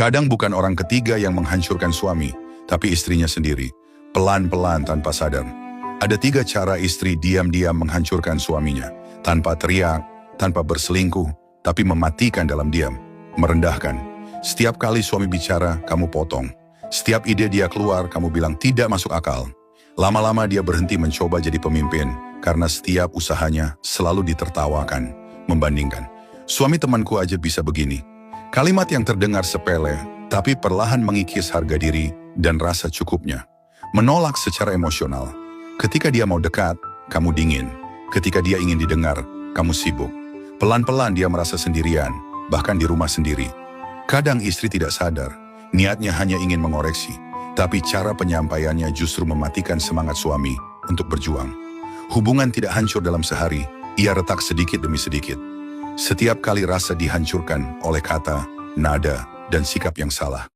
Kadang bukan orang ketiga yang menghancurkan suami, tapi istrinya sendiri, pelan-pelan tanpa sadar. Ada 3 cara istri diam-diam menghancurkan suaminya, tanpa teriak, tanpa berselingkuh, tapi mematikan dalam diam, merendahkan. Setiap kali suami bicara, kamu potong. Setiap ide dia keluar, kamu bilang tidak masuk akal. Lama-lama dia berhenti mencoba jadi pemimpin, karena setiap usahanya selalu ditertawakan, membandingkan. Suami temanku aja bisa begini. Kalimat yang terdengar sepele, tapi perlahan mengikis harga diri dan rasa cukupnya. Menolak secara emosional. Ketika dia mau dekat, kamu dingin. Ketika dia ingin didengar, kamu sibuk. Pelan-pelan dia merasa sendirian, bahkan di rumah sendiri. Kadang istri tidak sadar, niatnya hanya ingin mengoreksi, tapi cara penyampaiannya justru mematikan semangat suami untuk berjuang. Hubungan tidak hancur dalam sehari, ia retak sedikit demi sedikit. Setiap kali rasa dihancurkan oleh kata, nada, dan sikap yang salah.